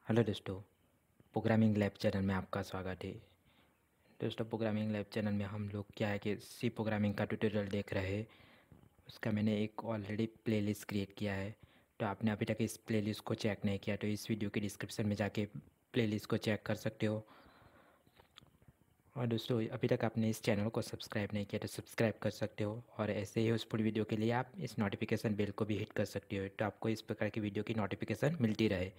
Hello दोस्तों, programming lab channel में आपका स्वागत है। दोस्तों, प्रोग्रामिंग लैब चैनल में हम लोग क्या है कि सी प्रोग्रामिंग का ट्यूटोरियल देख रहे हैं। उसका मैंने एक ऑलरेडी प्लेलिस्ट क्रिएट किया है। तो आपने अभी तक इस प्लेलिस्ट को चेक नहीं किया तो इस वीडियो के डिस्क्रिप्शन में जाके प्लेलिस्ट को चेक कर सकते हो। और दोस्तों, अभी तक आपने इस चैनल को सब्सक्राइब नहीं किया तो सब्सक्राइब कर सकते हो। और ऐसे ही यूज़फुल वीडियो के लिए आप इस नोटिफिकेशन बेल को भी हिट कर सकते हो तो आपको इस प्रकार की वीडियो की नोटिफिकेशन मिलती रहे।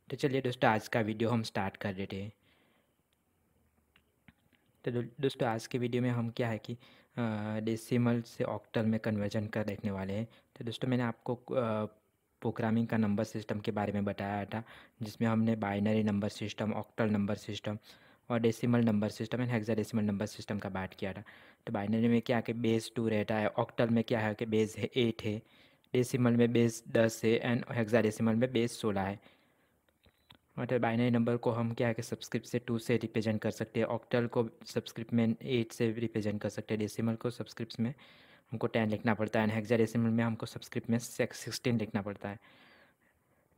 तो चलिए दोस्तों, आज का वीडियो हम स्टार्ट कर देते हैं। तो दोस्तों, आज के वीडियो में हम क्या है कि डेसिमल से ऑक्टल में कन्वर्जन कर देखने वाले हैं। तो दोस्तों, मैंने आपको प्रोग्रामिंग का नंबर सिस्टम के बारे में बताया था, जिसमें हमने binary number system, octal number system और decimal number system and hexadecimal number system का बात किया था। तो बाइनरी में क्या है कि बेस 2 रहता है, ऑक्टल में क्या है कि बेस 8 है, डेसिमल में बेस 10 है एंड हेक्साडेसिमल में बेस 16 है। मतलब बाइनरी नंबर को हम क्या है कि सब्सक्रिप्ट से 2 से रिप्रेजेंट कर सकते हैं, ऑक्टल को सब्सक्रिप्ट में 8 से रिप्रेजेंट कर सकते हैं, डेसिमल को सब्सक्रिप्ट में हमको 10 लिखना पड़ता है एंड हेक्साडेसिमल में हमको सब्सक्रिप्ट में 16 लिखना पड़ता है।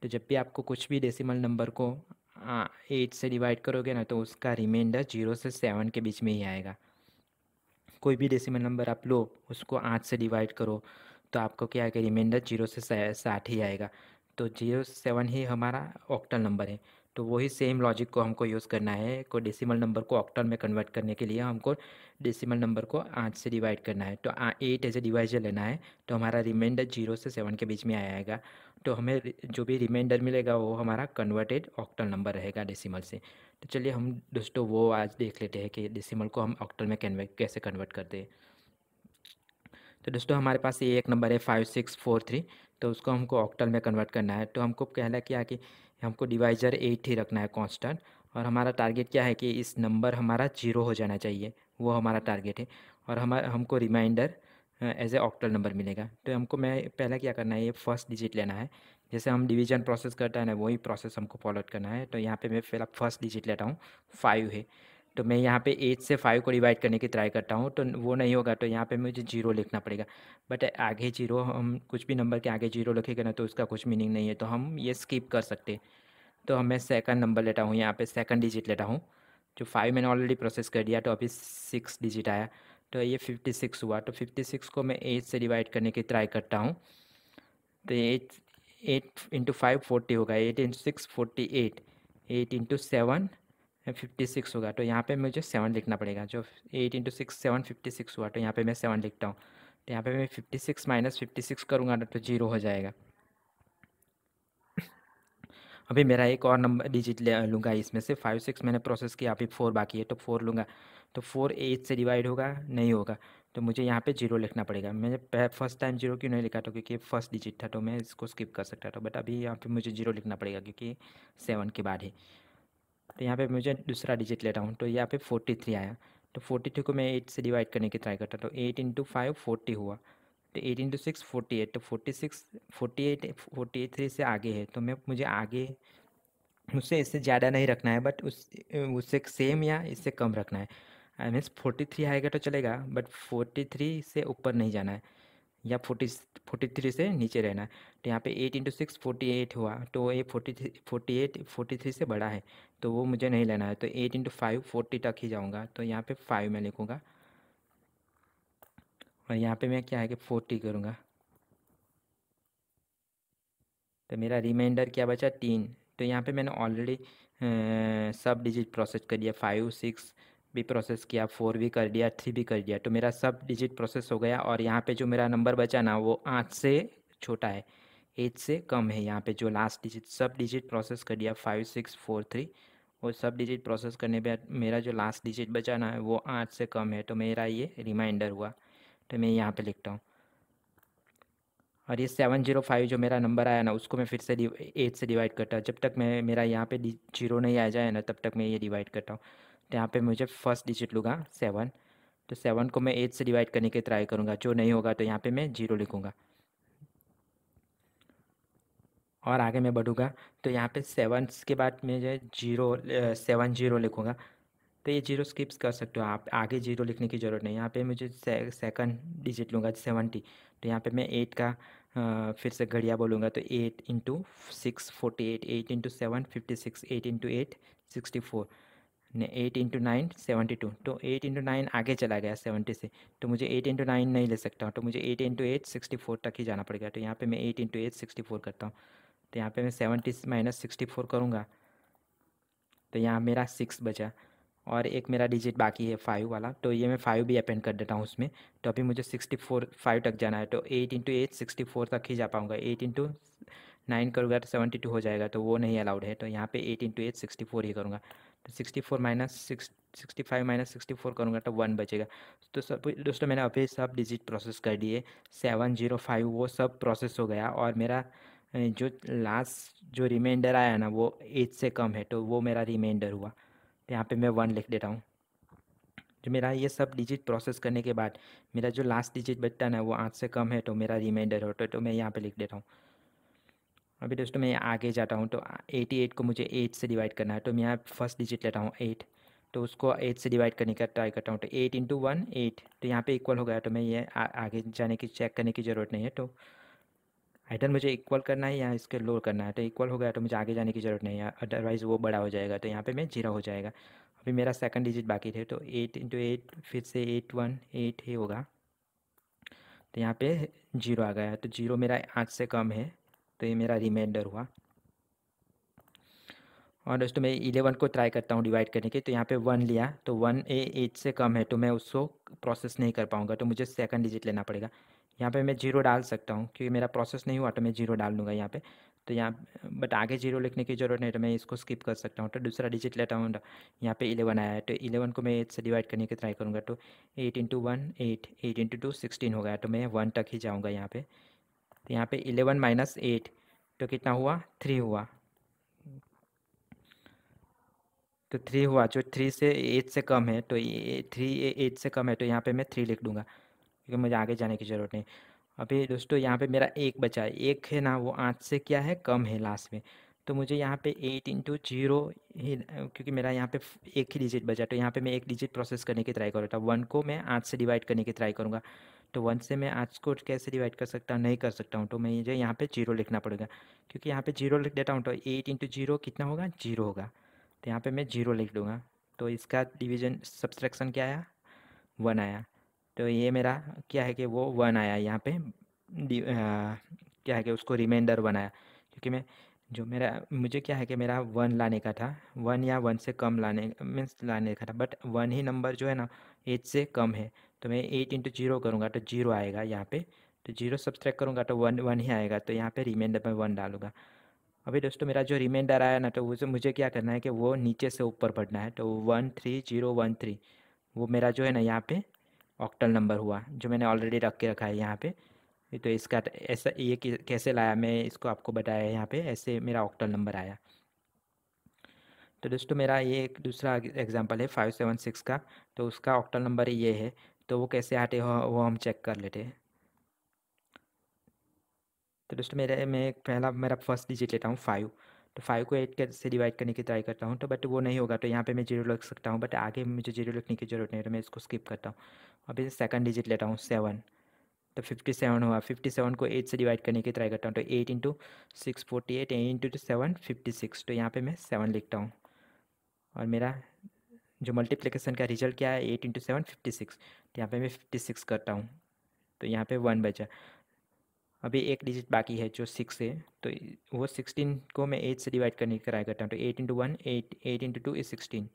तो जब भी आपको कुछ भी डेसिमल नंबर को 8 से डिवाइड करोगे ना तो उसका रिमाइंडर 0 से 7 के बीच में ही आएगा। कोई भी डेसिमल नंबर आप लो, उसको 8 से डिवाइड करो तो आपको क्या है कि रिमाइंडर 0 से 60 ही आएगा। तो 0 से 7 ही हमारा ऑक्टल नंबर है। तो वही सेम लॉजिक को हमको यूज़ करना है। को डेसिमल नंबर को ऑक्टल में कन्वर्ट करने के लिए हमको डेसिमल नंबर को 8 से डिवाइड करना है। तो 8 एज ए डिवाइजर लेना है तो हमारा रिमाइंडर 0 से 7 के बीच में आएगा। तो हमें जो भी रिमाइंडर मिलेगा वो हमारा कन्वर्टेड ऑक्टल नंबर रहेगा डेसिमल से। तो चलिए हम दोस्तों वो आज देख लेते हैं कि डेसिमल को हम ऑक्टल में कैसे कन्वर्ट करते हैं। तो दोस्तों, हमारे पास ये एक नंबर है 5643। तो उसको हमको ऑक्टल में कन्वर्ट करना है। तो हमको कहना क्या है कि हमको डिवाइजर 8 ही रखना है कांस्टेंट। और हमारा टारगेट क्या है कि इस नंबर हमारा 0 हो जाना चाहिए, वो हमारा टारगेट है। और हमको remainder as a octal number मिलेगा। तो हमको मैं पहले क्या करना है, ये फर्स्ट डिजिट लेना है। जैसे हम डिवीजन प्रोसेस करता है ना, वही प्रोसेस हमको फॉलो करना है। तो यहाँ पे मैं पहला फर्स्ट डिजिट लेता हूँ, 5 है। तो मैं यहाँ पे 8 से 5 को डिवाइड करने की ट्राई करता हूँ तो वो नहीं होगा, तो यहाँ पे मुझे 0 लिखना पड़ेगा। बट आगे 0, हम कुछ भी नंबर के आगे 0 लिखेंगे ना तो उसका कुछ मीनिंग नहीं है, तो हम ये स्किप कर सकते हैं। तो हम मैं सेकंड नंबर लेता हूँ, यहाँ पे सेकंड डिजिट लेता हूँ। जो 5 मैंने ऑलरेडी प्रोसेस कर दिया तो अभी 6 डिजिट आया। तो ये 56 हुआ। तो 56 को मैं 8 से डिवाइड करने की ट्राई करता हूँ। तो 8 8 इंटू 5 40 होगा, 8 इंटू 6 48, 8 इंटू 7 56 होगा। तो यहाँ पे मुझे 7 लिखना पड़ेगा। जो 8 इंटू 6 7 56 हुआ, तो यहाँ पे मैं 7 लिखता हूँ। तो यहाँ पे मैं 56 माइनस 56 करूँगा ना तो 0 हो जाएगा। अभी मेरा एक और नंबर डिजिट ले लूँगा इसमें से, 5 6 मैंने प्रोसेस किया, अभी 4 बाकी है तो 4 लूँगा। तो 4 8 से डिवाइड होगा नहीं होगा, तो मुझे यहाँ पे 0 लिखना पड़ेगा। मैंने फर्स्ट टाइम 0 क्यों नहीं लिखा था, क्योंकि फर्स्ट डिजिट था तो मैं इसको स्किप कर सकता था। बट अभी यहाँ पे मुझे 0 लिखना पड़ेगा क्योंकि 7 के बाद है। तो यहाँ पे मुझे दूसरा डिजिट लेता हूँ, तो यहाँ पे 43 आया। तो 43 को मैं 8 से डिवाइड करने की ट्राई करता, तो 8 इंटू 5 40 हुआ। तो 8 इंटू 6 48, तो 46 48 48 3 से आगे है, तो मैं मुझे आगे उससे इससे ज़्यादा नहीं रखना है, बट उससे सेम या इससे कम रखना है। आई मीन्स 43 आएगा तो चलेगा, बट 43 से ऊपर नहीं जाना है या 43 से नीचे रहना है। तो यहाँ पे 8 इंटू 6 48 हुआ, तो ये 43 से बड़ा है, तो वो मुझे नहीं लेना है। तो 8 इंटू 5 40 तक ही जाऊँगा, तो यहाँ पे 5 मैं लिखूँगा और यहाँ पे मैं क्या है कि 40 करूँगा। तो मेरा रिमाइंडर क्या बचा, 3। तो यहाँ पे मैंने ऑलरेडी सब डिजिट प्रोसेस कर दिया, 5 6 भी प्रोसेस किया, 4 भी कर दिया, 3 भी कर दिया। तो मेरा सब डिजिट प्रोसेस हो गया और यहाँ पे जो मेरा नंबर बचा ना वो 8 से छोटा है, 8 से कम है। यहाँ पे जो लास्ट डिजिट, सब डिजिट प्रोसेस कर दिया 5 6 4 3, और सब डिजिट प्रोसेस करने के बाद मेरा जो लास्ट डिजिट बचा ना वो 8 से कम है, तो मेरा ये रिमाइंडर हुआ। तो मैं यहाँ पे लिखता हूँ। और ये 705 जो मेरा नंबर आया ना उसको मैं फिर से 8 से डिवाइड करता हूँ। जब तक मैं मेरा यहाँ पे 0 नहीं आ जाए ना तब तक मैं ये डिवाइड करता हूँ। तो यहाँ पे मुझे फर्स्ट डिजिट लूँगा 7। तो 7 को मैं 8 से डिवाइड करने की ट्राई करूँगा, जो नहीं होगा तो यहाँ पे मैं 0 लिखूँगा और आगे मैं बढ़ूँगा। तो यहाँ पे 7 के बाद मैं जो है 0 7 0 लिखूँगा। तो ये 0 स्किप्स कर सकते हो आप, आगे 0 लिखने की ज़रूरत नहीं। यहाँ पे मुझे सेकंड डिजिट लूँगा 70। तो यहाँ पे मैं 8 का फिर से घड़िया बोलूँगा तो 8 × 6 48, 8 × 7 56, 8 × 8 64 ने 8 × 9 72। तो 8 × 9 आगे चला गया 70 से, तो मुझे 8 × 9 नहीं ले सकता हूँ, तो मुझे 8 × 8 64 तक ही जाना पड़ेगा। तो यहाँ पे मैं 8 × 8 64 करता हूँ। तो यहाँ पे मैं 70 - 64 करूँगा, तो यहाँ मेरा 6 बचा और एक मेरा डिजिट बाकी है 5 वाला, तो ये मैं 5 भी अपेंड कर देता हूँ उसमें। तो अभी मुझे 64 5 तक जाना है, तो 8 × 8 64 तक ही जा पाऊँगा। 8 × 9 करूँगा तो 72 हो जाएगा, तो वो नहीं अलाउड है। तो यहाँ पे 8 × 8 64 ही करूँगा। तो 64 - 65 - 64 करूँगा तो 1 बचेगा। तो सब दोस्तों मैंने अभी सब डिजिट प्रोसेस कर दिए। 705 वो सब प्रोसेस हो गया और मेरा जो लास्ट जो रिमाइंडर आया ना वो 8 से कम है, तो वो मेरा रिमाइंडर हुआ। तो यहाँ पे मैं 1 लिख देता हूँ। जो मेरा ये सब डिजिट प्रोसेस करने के बाद मेरा जो लास्ट डिजिट बचता है ना वो 8 से कम है, तो मेरा रिमाइंडर हो, तो मैं यहाँ पे लिख देता हूँ। अभी दोस्तों मैं आगे जाता हूँ, तो 88 को मुझे 8 से डिवाइड करना है, तो मैं यहाँ फर्स्ट डिजिट लेता हूँ 8, तो उसको 8 से डिवाइड करने का ट्राई करता हूँ। तो 8 × 1 8, तो यहाँ पे इक्वल हो गया, तो मैं ये आगे जाने की चेक करने की ज़रूरत नहीं है। तो आइडर मुझे इक्वल करना है या इसके लोअर करना है, तो इक्वल हो गया तो मुझे आगे जाने की ज़रूरत नहीं है, अदरवाइज़ वो बड़ा हो जाएगा, तो यहाँ पे मैं 0 हो जाएगा। अभी मेरा सेकंड डिजिट बाकी थे, तो 8 × 8 फिर से 8 1 8 ही होगा, तो यहाँ पे 0 आ गया, तो 0 मेरा 8 से कम है, तो ये मेरा रिमाइंडर हुआ। और दोस्तों मैं 11 को ट्राई करता हूँ डिवाइड करने की, तो यहाँ पे 1 लिया, तो 1 8 से कम है, तो मैं उसको प्रोसेस नहीं कर पाऊँगा, तो मुझे सेकंड डिजिट लेना पड़ेगा। यहाँ पे मैं 0 डाल सकता हूँ क्योंकि मेरा प्रोसेस नहीं हुआ, तो मैं 0 डाल दूँगा यहाँ पे। तो यहाँ बट आगे 0 लिखने की ज़रूरत नहीं, तो मैं इसको स्किप कर सकता हूँ। तो दूसरा डिजिट लेता हूँ, तो यहाँ पे 11 आया है, तो 11 को मैं 8 से डिवाइड करने की ट्राई करूँगा, तो 8 × 1 8, 8 × 2 16 हो गया, तो मैं 1 तक ही जाऊँगा यहाँ पे। तो यहाँ पे 11 - 8, तो कितना हुआ 3 हुआ, तो 3 हुआ, जो 3 से 8 से कम है, तो ये 3 8 से कम है, तो यहाँ पे मैं 3 लिख दूँगा क्योंकि मुझे आगे जाने की ज़रूरत नहीं। अभी दोस्तों यहाँ पे मेरा 1 बचा है, 1 है ना वो 8 से क्या है कम है लास्ट में, तो मुझे यहाँ पे 8 × 0 ही, क्योंकि मेरा यहाँ पे एक ही डिजिट बचा, तो यहाँ पे मैं एक डिजिट प्रोसेस करने की ट्राई करूँगा। 1 को मैं 8 से डिवाइड करने की ट्राई करूँगा, तो 1 से मैं 8 को कैसे डिवाइड कर सकता हूँ, नहीं कर सकता हूँ, तो मैं मुझे यहाँ पे 0 लिखना पड़ेगा, क्योंकि यहाँ पे 0 लिख देता हूँ तो 8 × 0 कितना होगा 0 होगा, तो यहाँ पे मैं 0 लिख दूँगा। तो इसका डिवीजन सब्सट्रैक्शन क्या आया 1 आया, तो ये मेरा क्या है कि वो 1 आया यहाँ पे क्या है कि उसको रिमाइंडर बनाया, क्योंकि मैं जो मेरा मुझे क्या है कि मेरा 1 लाने का था, 1 या 1 से कम लाने मीन्स लाने का था, बट 1 ही नंबर जो है ना 8 से कम है, तो मैं 8 × 0 करूँगा तो 0 आएगा यहाँ पे, तो 0 सब्सट्रैक्ट करूँगा तो 1 1 ही आएगा, तो यहाँ पे रिमाइंडर में 1 डालूँगा। अभी दोस्तों मेरा जो रिमाइंडर आया ना, तो उसे मुझे क्या करना है कि वो नीचे से ऊपर बढ़ना है, तो 13013 वो मेरा जो है ना यहाँ पे ऑक्टल नंबर हुआ, जो मैंने ऑलरेडी रख के रखा है यहाँ पे। तो इसका ऐसा ये कैसे लाया मैं इसको आपको बताया है, यहाँ पे ऐसे मेरा ऑक्टल नंबर आया। तो दोस्तों मेरा ये एक दूसरा एग्जांपल है 576 का, तो उसका ऑक्टल नंबर ये है, तो वो कैसे आते हो वो हम चेक कर लेते हैं। तो दोस्तों मैं पहला मेरा फर्स्ट डिजिट लेता हूँ 5, तो 5 को 8 से डिवाइड करने की ट्राई करता हूँ, तो बट वो नहीं होगा, तो यहाँ पे मैं 0 लिख सकता हूँ, बट आगे मुझे 0 लिखने की ज़रूरत नहीं है, तो मैं इसको स्किप करता हूँ। अभी सेकंड डिजिट लेता हूँ 7, तो 57 हुआ, 57 को 8 से डिवाइड करने की ट्राई करता हूँ, तो 8 × 6 48, 8 × 7 56, तो यहाँ पे मैं 7 लिखता हूँ। और मेरा जो मल्टीप्लिकेशन का रिजल्ट क्या है 8 × 7 56, तो यहाँ पे मैं 56 करता हूँ, तो यहाँ पे 1 बचा। अभी एक डिजिट बाकी है जो 6 है, तो वो 16 को मैं 8 से डिवाइड करने की ट्राई करता हूँ, तो 8 × 1 8, 8 × 2 इज 16,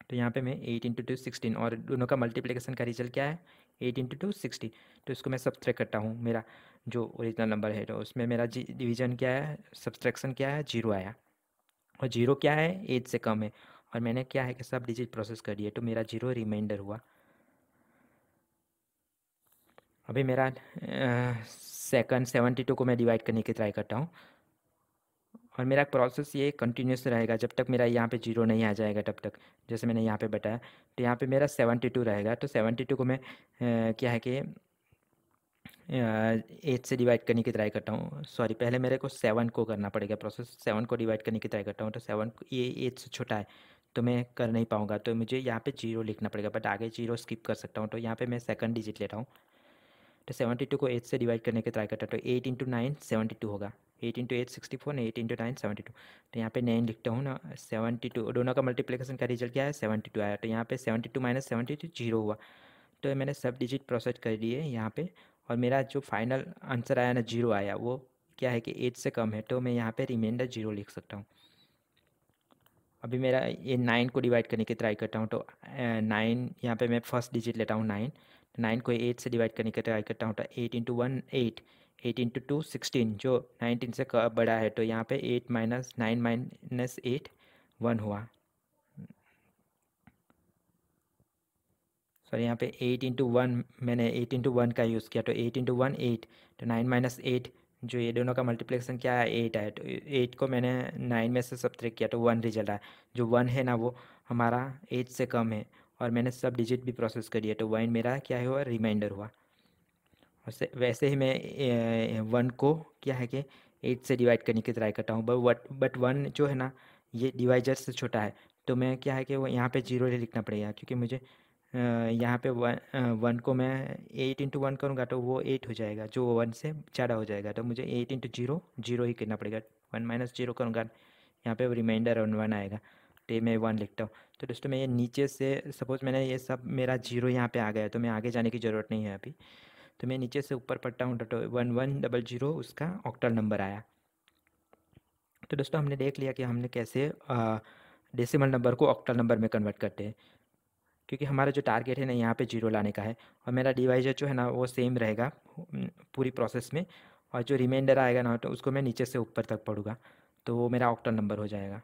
तो यहाँ पे मैं 8 × 2 16, और दोनों का मल्टीप्लिकेशन का रिजल्ट क्या है 8 × 2 60, तो इसको मैं सब्सट्रैक्ट करता हूँ, मेरा जो ओरिजिनल नंबर है, तो उसमें मेरा डिवीजन क्या है सब्सट्रैक्शन क्या है 0 आया, और 0 क्या है 8 से कम है, और मैंने क्या है कि सब डिजिट प्रोसेस कर दिए, तो मेरा 0 रिमाइंडर हुआ। अभी मेरा सेकंड 72 को मैं डिवाइड करने की ट्राई करता हूँ, और मेरा प्रोसेस ये कंटिन्यूस रहेगा जब तक मेरा यहाँ पे 0 नहीं आ जाएगा तब तक, जैसे मैंने यहाँ पे बताया। तो यहाँ पे मेरा 72 रहेगा, तो 72 को मैं क्या है कि 8 से डिवाइड करने की ट्राई करता हूँ, सॉरी पहले मेरे को 7 को करना पड़ेगा प्रोसेस, 7 को डिवाइड करने की ट्राई करता हूँ, तो 7 ये 8 से छोटा है, तो मैं कर नहीं पाऊँगा, तो मुझे यहाँ पे 0 लिखना पड़ेगा, बट आगे 0 स्किप कर सकता हूँ, तो यहाँ पे मैं सेकंड डिजिट लेता हूँ, तो 72 को 8 से डिवाइड करने की ट्राई करता हूँ, तो 8 इंटू 9 72 होगा, 8 इंटू 8 64, 8 इंटू 9 72। तो यहाँ पे 9 लिखता हूँ ना, 72 दोनों का मल्टीप्लिकेशन का रिजल्ट क्या है 72 आया। तो यहाँ पे 72 माइनस 72 जीरो हुआ। तो मैंने सब डिजिट प्रोसेस कर दिए यहाँ पे, और मेरा जो फाइनल आंसर आया ना जीरो आया, वो क्या है कि 8 से कम है, तो मैं यहाँ पे रिमाइंडर जीरो लिख सकता हूँ। अभी मेरा ये 9 को डिवाइड करने की ट्राई करता हूँ, तो 9 यहाँ पे मैं फर्स्ट डिजिट लेता हूँ 9, 9 को 8 से डिवाइड करने की ट्राई करता हूँ, तो 8 इंटू 1 8, 8 इंटू 2 16, जो 19 से बड़ा है। तो यहाँ पे 8 माइनस 9 माइनस 8 1 हुआ। सॉरी, यहाँ पे 8 इंटू वन, मैंने 8 इंटू वन का यूज़ किया, तो 8 इंटू वन 8, तो 9 माइनस 8, जो ये दोनों का मल्टीप्लिकेशन क्या है 8 है, तो 8 को मैंने 9 में से सब्ट्रैक्ट किया तो 1 रिजल्ट आया। जो 1 है ना वो हमारा 8 से कम है, और मैंने सब डिजिट भी प्रोसेस कर दिया, तो 1 मेरा क्या हुआ रिमाइंडर हुआ। वैसे वैसे ही मैं 1 को क्या है कि 8 से डिवाइड करने की ट्राई करता हूँ, बट 1 जो है ना ये डिवाइजर से छोटा है, तो मैं क्या है कि वो यहाँ पे जीरो ही लिखना पड़ेगा, क्योंकि मुझे यहाँ पे वन को मैं 8 इंटू वन करूँगा तो वो 8 हो जाएगा, जो 1 से ज़्यादा हो जाएगा, तो मुझे 8 इंटू जीरो जीरो ही करना पड़ेगा। 1 माइनस जीरो करूँगा, यहाँ पे रिमाइंडर वन वन आएगा, तो ये मैं 1 लिखता हूँ। तो दोस्तों मैं ये नीचे से सपोज़ मैंने ये सब मेरा जीरो यहाँ पे आ गया, तो मैं आगे जाने की ज़रूरत नहीं है अभी। तो मैं नीचे से ऊपर पढ़ता हूँ, तो 1100 उसका ऑक्टल नंबर आया। तो दोस्तों हमने देख लिया कि हमने कैसे डेसिमल नंबर को ऑक्टल नंबर में कन्वर्ट करते हैं, क्योंकि हमारा जो टारगेट है ना यहाँ पे जीरो लाने का है, और मेरा डिवाइजर जो है ना वो सेम रहेगा पूरी प्रोसेस में, और जो रिमाइंडर आएगा ना तो उसको मैं नीचे से ऊपर तक पढ़ूँगा, तो वो मेरा ऑक्टल नंबर हो जाएगा।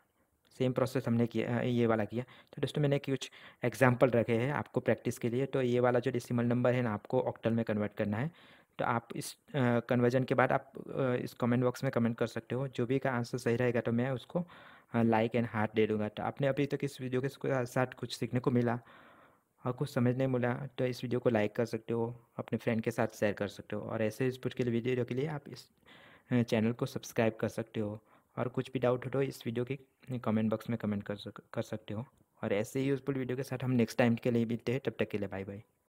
सेम प्रोसेस हमने किया, ये वाला किया। तो दोस्तों मैंने कुछ एग्जांपल रखे हैं आपको प्रैक्टिस के लिए। तो ये वाला जो डेसिमल नंबर है ना आपको ऑक्टल में कन्वर्ट करना है, तो आप इस कन्वर्जन के बाद आप इस कमेंट बॉक्स में कमेंट कर सकते हो, जो भी का आंसर सही रहेगा तो मैं उसको लाइक एंड हार्ट दे दूँगा। तो आपने अभी तक इस वीडियो के साथ कुछ सीखने को मिला और कुछ समझने मिला, तो इस वीडियो को लाइक कर सकते हो, अपने फ्रेंड के साथ शेयर कर सकते हो, और ऐसे स्पोर्ट के लिए वीडियो के लिए आप इस चैनल को सब्सक्राइब कर सकते हो। और कुछ भी डाउट हो तो इस वीडियो के कमेंट बॉक्स में कमेंट कर सकते हो। और ऐसे ही यूज़फुल वीडियो के साथ हम नेक्स्ट टाइम के लिए मिलते हैं, तब तक के लिए बाय बाय।